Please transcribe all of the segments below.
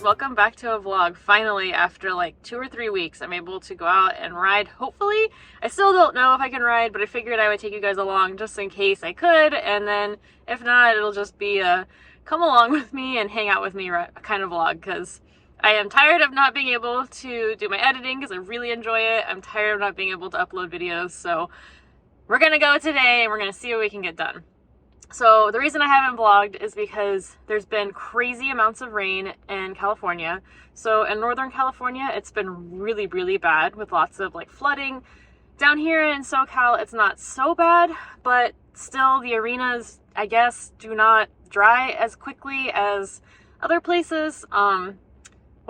Welcome back to a vlog. Finally, after like 2 or 3 weeks, I'm able to go out and ride, hopefully. I still don't know if I can ride, but I figured I would take you guys along just in case I could, and then if not, it'll just be a come along with me and hang out with me kind of vlog, because I am tired of not being able to do my editing because I really enjoy it. I'm tired of not being able to upload videos, so we're gonna go today and we're gonna see what we can get done. So the reason I haven't vlogged is because there's been crazy amounts of rain in California. So in Northern California, it's been really, really bad with lots of like flooding. Down here in SoCal, it's not so bad, but still the arenas, I guess, do not dry as quickly as other places. When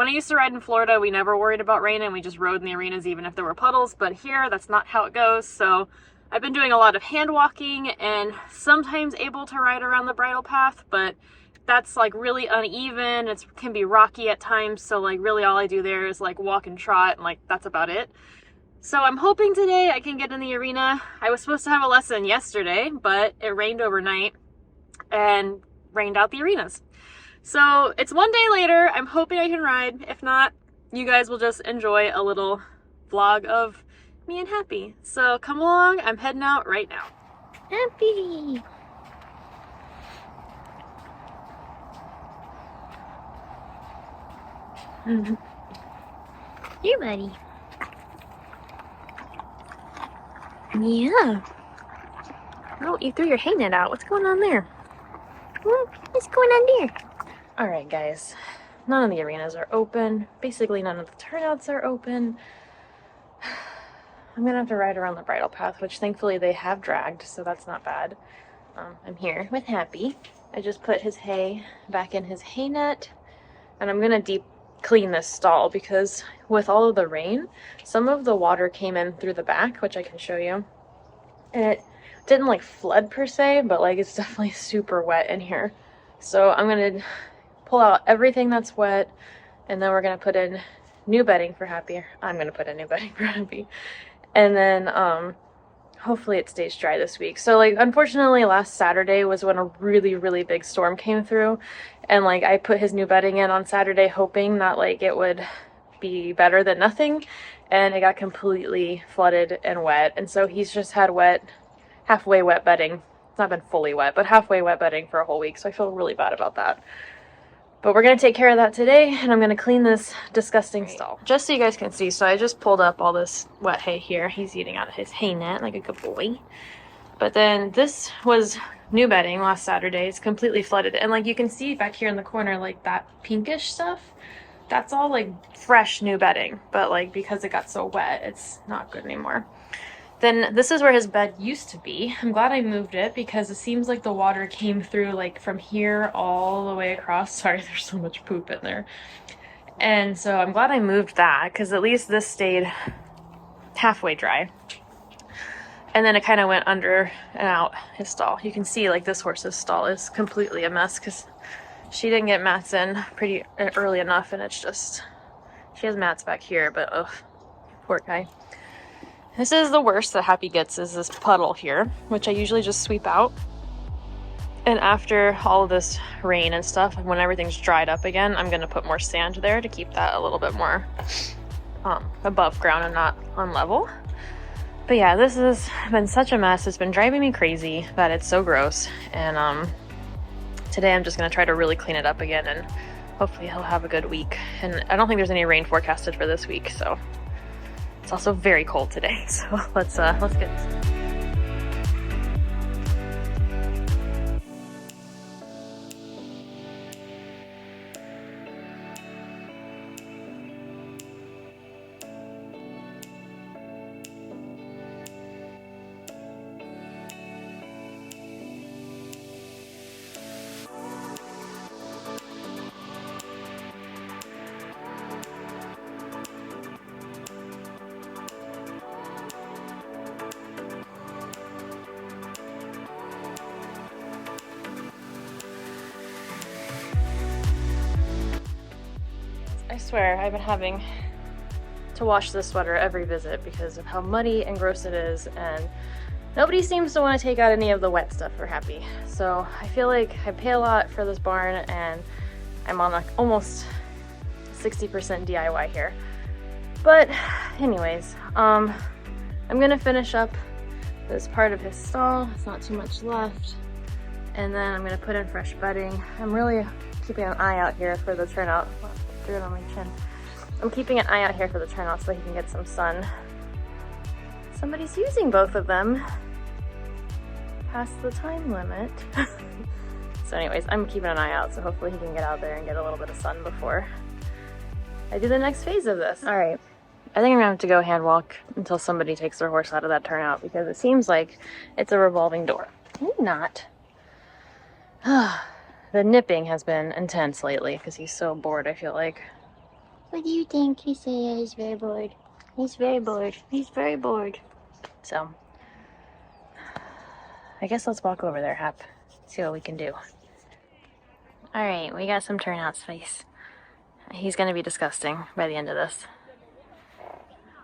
I used to ride in Florida, we never worried about rain and we just rode in the arenas even if there were puddles, but here that's not how it goes. So I've been doing a lot of hand walking and sometimes able to ride around the bridle path, but that's like really uneven. It can be rocky at times, so like really all I do there is like walk and trot, and like that's about it. So I'm hoping today I can get in the arena. I was supposed to have a lesson yesterday, but it rained overnight and rained out the arenas. So it's one day later. I'm hoping I can ride. If not, you guys will just enjoy a little vlog of me and Happy. So come along, I'm heading out right now. Happy! Here, buddy. Yeah. Oh, you threw your hay net out. What's going on there? What's going on there? Alright guys, none of the arenas are open. Basically none of the turnouts are open. I'm gonna have to ride around the bridle path, which thankfully they have dragged, so that's not bad. I'm here with Happy. I just put his hay back in his hay net, and I'm gonna deep clean this stall because with all of the rain, some of the water came in through the back, which I can show you. And it didn't like flood per se, but like it's definitely super wet in here. So I'm gonna pull out everything that's wet, and then we're gonna put in new bedding for Happy. I'm gonna put in new bedding for Happy. And then hopefully it stays dry this week. So like unfortunately last Saturday was when a really, really big storm came through, and like I put his new bedding in on Saturday hoping that like it would be better than nothing, and it got completely flooded and wet. And so he's just had halfway wet bedding. It's not been fully wet, but halfway wet bedding for a whole week, so I feel really bad about that. But we're going to take care of that today, and I'm going to clean this disgusting stall. Just so you guys can see, so I just pulled up all this wet hay here. He's eating out of his hay net like a good boy. But then this was new bedding last Saturday. It's completely flooded. And like you can see back here in the corner, like that pinkish stuff, that's all like fresh new bedding. But like because it got so wet, it's not good anymore. Then this is where his bed used to be. I'm glad I moved it because it seems like the water came through like from here all the way across. Sorry, there's so much poop in there. And so I'm glad I moved that because at least this stayed halfway dry. And then it kind of went under and out his stall. You can see like this horse's stall is completely a mess because she didn't get mats in pretty early enough, and it's just, she has mats back here, but ugh, poor guy. This is the worst that Happy gets, is this puddle here, which I usually just sweep out. And after all of this rain and stuff, when everything's dried up again, I'm gonna put more sand there to keep that a little bit more above ground and not on level. But yeah, this has been such a mess. It's been driving me crazy that it's so gross. And today I'm just gonna try to really clean it up again, and hopefully he'll have a good week. And I don't think there's any rain forecasted for this week, so. It's also very cold today, so let's get this. I swear, I've been having to wash this sweater every visit because of how muddy and gross it is, and nobody seems to want to take out any of the wet stuff for Happy. So I feel like I pay a lot for this barn, and I'm on like almost 60% DIY here. But anyways, I'm gonna finish up this part of his stall. It's not too much left. And then I'm gonna put in fresh bedding. I'm really keeping an eye out here for the turnout. Oh, I threw it on my chin. I'm keeping an eye out here for the turnout so he can get some sun. Somebody's using both of them past the time limit. So anyways, I'm keeping an eye out, so hopefully he can get out there and get a little bit of sun before I do the next phase of this. All right, I think I'm gonna have to go hand walk until somebody takes their horse out of that turnout because it seems like it's a revolving door. Maybe not. The nipping has been intense lately because he's so bored, I feel like. What do you think? He said he's very bored. He's very bored. He's very bored. So, I guess let's walk over there, Hap. See what we can do. Alright, we got some turnout space. He's gonna be disgusting by the end of this.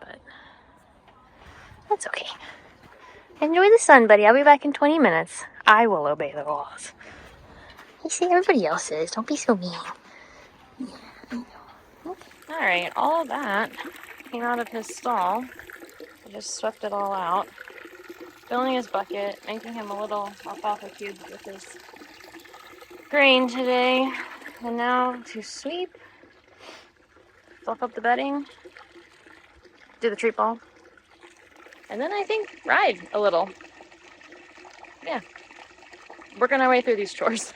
But, that's okay. Enjoy the sun, buddy. I'll be back in 20 minutes. I will obey the laws. You see, everybody else is. Don't be so mean. Alright, all of that came out of his stall. I just swept it all out. Filling his bucket, making him a little alfalfa cube with his grain today. And now to sweep, fluff up the bedding, do the treat ball, and then I think ride a little. Yeah, working our way through these chores.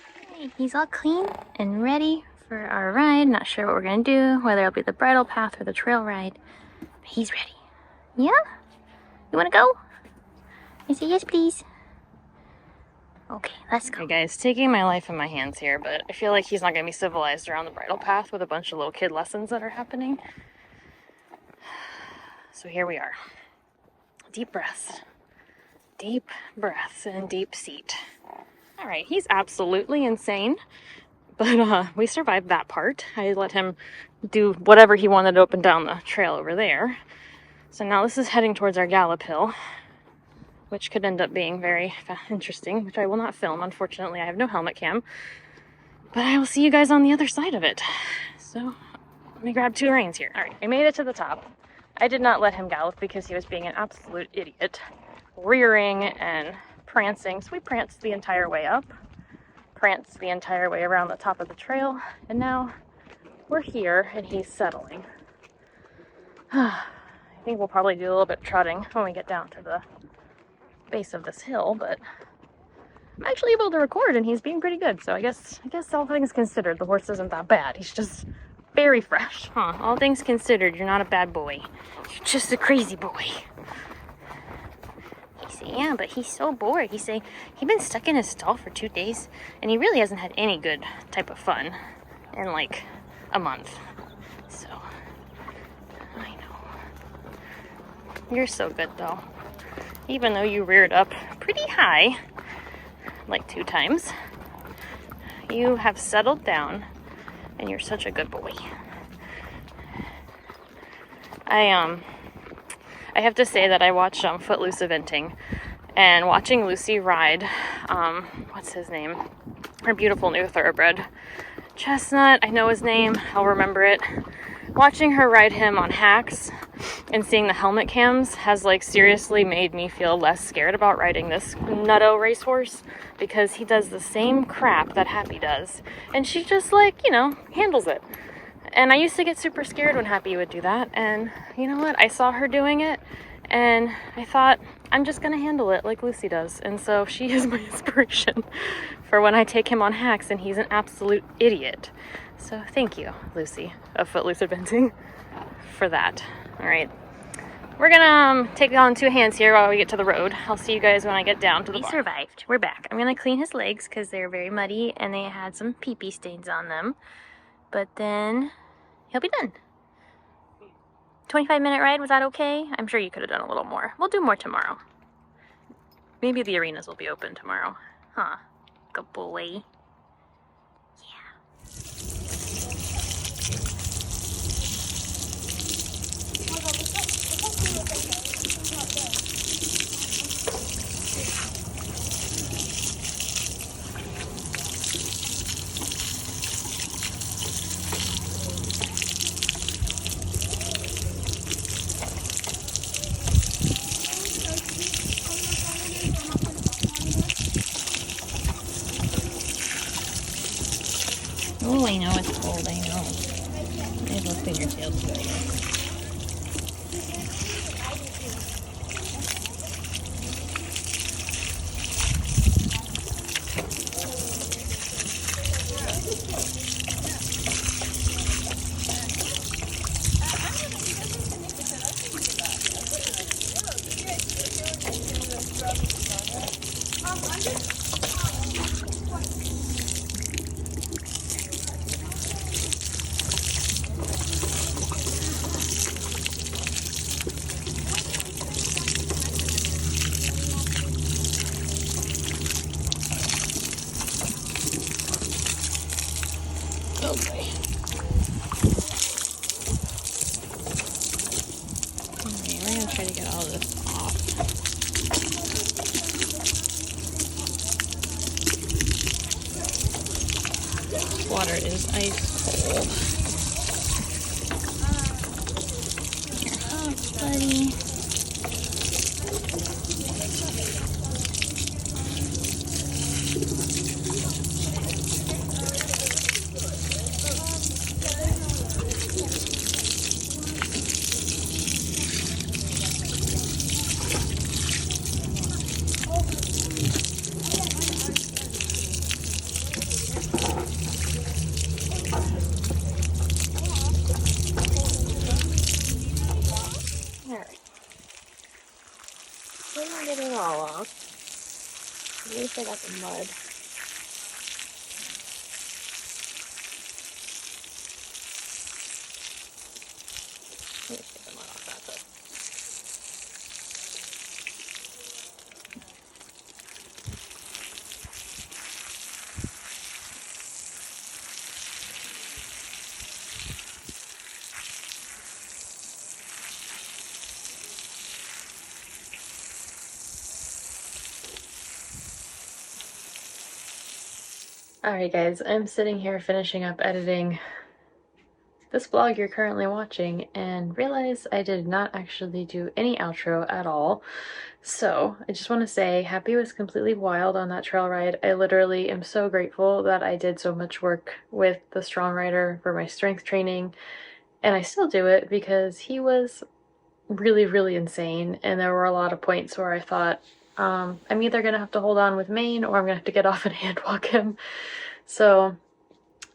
He's all clean and ready for our ride. Not sure what we're gonna do, whether it'll be the bridle path or the trail ride. But he's ready. Yeah? You wanna go? I say yes, please. Okay, let's go. Hey guys, taking my life in my hands here, but I feel like he's not gonna be civilized around the bridle path with a bunch of little kid lessons that are happening. So here we are. Deep breaths. Deep breaths and deep seat. All right, he's absolutely insane. But we survived that part. I let him do whatever he wanted up and down the trail over there. So now this is heading towards our gallop hill, which could end up being very interesting, which I will not film. Unfortunately, I have no helmet cam. But I will see you guys on the other side of it. So let me grab 2 reins here. All right, I made it to the top. I did not let him gallop because he was being an absolute idiot, rearing and prancing. So we pranced the entire way up. Pranced the entire way around the top of the trail, and now we're here and he's settling. I think we'll probably do a little bit of trotting when we get down to the base of this hill, but I'm actually able to record and he's being pretty good, so I guess all things considered, the horse isn't that bad. He's just very fresh. Huh, all things considered, you're not a bad boy. You're just a crazy boy. Yeah, but he's so bored. He's been stuck in his stall for 2 days, and he really hasn't had any good type of fun in like a month. So, I know. You're so good though. Even though you reared up pretty high, like 2 times, you have settled down, and you're such a good boy. I have to say that I watched Footloose Eventing, and watching Lucy ride, what's his name? Her beautiful new thoroughbred. Chestnut, I know his name, I'll remember it. Watching her ride him on hacks and seeing the helmet cams has like seriously made me feel less scared about riding this nutto racehorse, because he does the same crap that Happy does, and she just like, you know, handles it. And I used to get super scared when Happy would do that, and you know what? I saw her doing it, and I thought, I'm just gonna handle it like Lucy does. And so she is my inspiration for when I take him on hacks and he's an absolute idiot. So thank you, Lucy of Footloose Eventing, for that. All right, we're gonna take it on 2 hands here while we get to the road. I'll see you guys when I get down to the barn. He survived. We're back. I'm gonna clean his legs because they're very muddy and they had some pee-pee stains on them. But then he'll be done. 25-minute ride, was that okay? I'm sure you could have done a little more. We'll do more tomorrow. Maybe the arenas will be open tomorrow. Huh. Good boy. Yeah. Oh boy. Alright, we're gonna try to get all this off. Water is ice cold. Your house, buddy. Alright. We're not getting it all off. At least I got the mud. Let me get the mud off, that's it. Alright guys, I'm sitting here finishing up editing this vlog you're currently watching and realize I did not actually do any outro at all. So I just want to say Happy was completely wild on that trail ride. I literally am so grateful that I did so much work with the Strong Rider for my strength training, and I still do it because he was really insane, and there were a lot of points where I thought I'm either gonna have to hold on with Maine or I'm gonna have to get off and hand walk him. So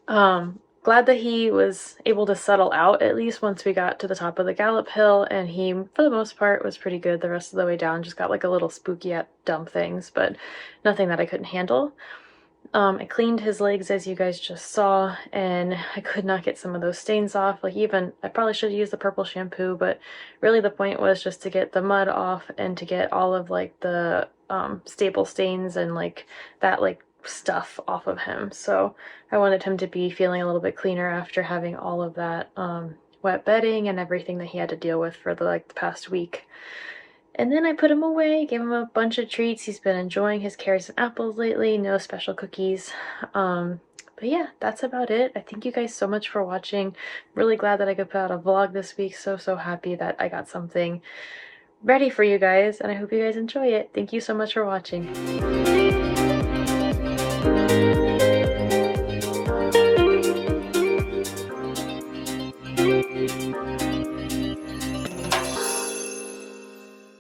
glad that he was able to settle out at least once we got to the top of the Gallop Hill, and he for the most part was pretty good the rest of the way down. Just got like a little spooky at dumb things, but nothing that I couldn't handle. I cleaned his legs as you guys just saw, and I could not get some of those stains off. Like, even I probably should have used the purple shampoo, but really the point was just to get the mud off and to get all of like the staple stains and like that like stuff off of him. So I wanted him to be feeling a little bit cleaner after having all of that wet bedding and everything that he had to deal with for the past week. And then I put him away, gave him a bunch of treats. He's been enjoying his carrots and apples lately, no special cookies. But yeah, that's about it. I thank you guys so much for watching. Really glad that I could put out a vlog this week. So happy that I got something ready for you guys, and I hope you guys enjoy it. Thank you so much for watching.